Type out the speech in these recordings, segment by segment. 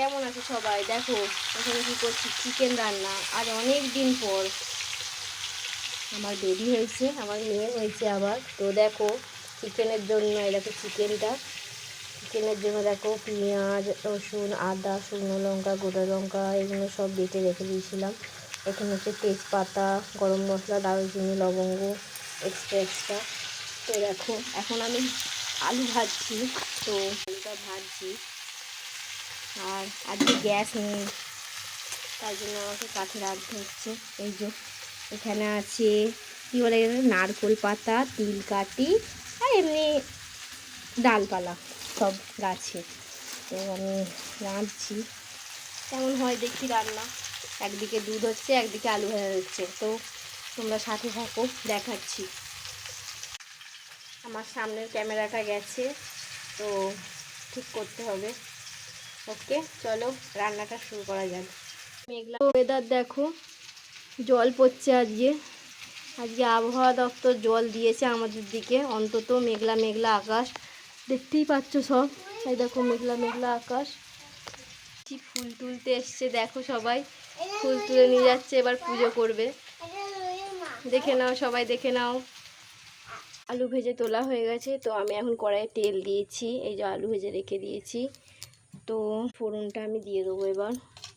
কেমন আছে সবাই? দেখো এখানে কী করছি, চিকেন রান্না। আর অনেক দিন পর আমার বেবি হয়েছে, আমার মেয়ে হয়েছে আবার। তো দেখো চিকেনের জন্য, এই দেখো চিকেনের জন্য দেখো পেঁয়াজ, রসুন, আদা, শুকনো লঙ্কা, গোটা লঙ্কা এগুলো সব বেটে রেখে দিয়েছিলাম। এখানে হচ্ছে তেজপাতা, গরম মশলা, দারুচিনি, লবঙ্গ এক্সট্রা। তো দেখো এখন আমি আলু ভাজছি। তো আলুটা ভাজছি, আর আজকে গ্যাস নেই, তাই জন্য আমাকে কাঠে রাখতে হচ্ছে। এই যে এখানে আছে কী বলে, নারকোল পাতা, তিল কাটি আর এমনি ডালপালা সব গাছে। তো আমি রাঁধছি, কেমন হয় দেখি রান্না। একদিকে দুধ হচ্ছে, একদিকে আলু ভাজা হচ্ছে। তো তোমরা সাথে থাকো, দেখাচ্ছি। আমার সামনের ক্যামেরাটা গেছে, তো ঠিক করতে হবে। ওকে চলো রান্নাটা শুরু করা যাক। মেঘলা ওয়েদার দেখো, জল পড়ছে আজকে আবহাওয়া দপ্তর জল দিয়েছে আমাদের দিকে। অন্তত মেঘলা মেঘলা আকাশ দেখতেই পাচ্ছ সব। এই দেখো মেঘলা মেঘলা আকাশ। ফুল তুলতে এসছে দেখো সবাই, ফুল তুলে নিয়ে যাচ্ছে, এবার পুজো করবে। দেখে নাও সবাই, দেখে নাও। আলু ভেজে তোলা হয়ে গেছে। তো আমি এখন কড়াইয়ে তেল দিয়েছি, এই যে আলু ভেজে রেখে দিয়েছি। তো ফোড়নটা আমি দিয়ে দেবো এবার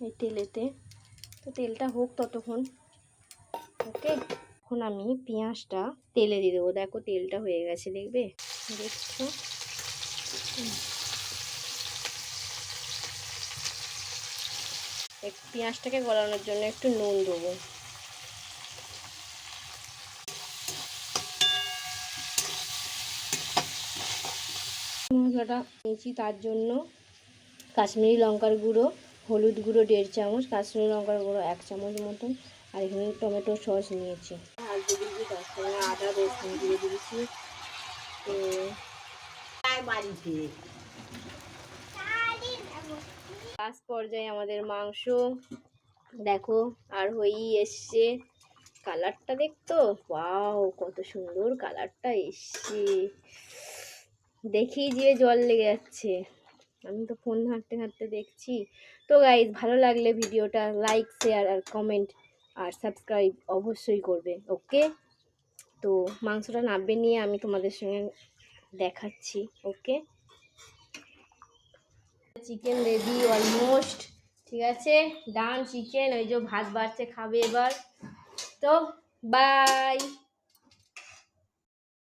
এই তেলেতে। তো তেলটা হোক ততক্ষণ। ওকে, এখন আমি পেঁয়াজটা তেলে দিয়ে দেবো। দেখো তেলটা হয়ে গেছে, দেখছো। পেঁয়াজটাকে গলানোর জন্য একটু নুন দেবো। মশলাটা নিয়েছি, তার জন্য কাশ্মীরি লঙ্কার গুঁড়ো, হলুদ গুঁড়ো 1.5 চামচ, কাশ্মীরি লঙ্কার গুঁড়ো 1 চামচ মতন, আর এখানে টমেটো সস নিয়েছি। আর দিয়ে দিয়েছি তার সঙ্গে আদা রসুন দিয়ে দিয়েছি। তো লাস্ট পর্যায়ে আমাদের মাংস দেখো আর হয়েই এসছে। কালারটা দেখতো, ওয়াও কত সুন্দর কালারটা এসছে, দেখেই জিভে জল লেগে যাচ্ছে। আমি তো ফোন ঘাঁটতে ঘাঁটতে দেখছি। তো গাইজ, ভালো লাগলে ভিডিওটা লাইক, শেয়ার আর কমেন্ট আর সাবস্ক্রাইব অবশ্যই করবে। ওকে, তো মাংসটা নাববে নিয়ে আমি তোমাদের সঙ্গে দেখাচ্ছি। ওকে, চিকেন রেডি অলমোস্ট, ঠিক আছে, ডান চিকেন। ওই যে ভাত বাড়ছে, খাবে এবার। তো বাই।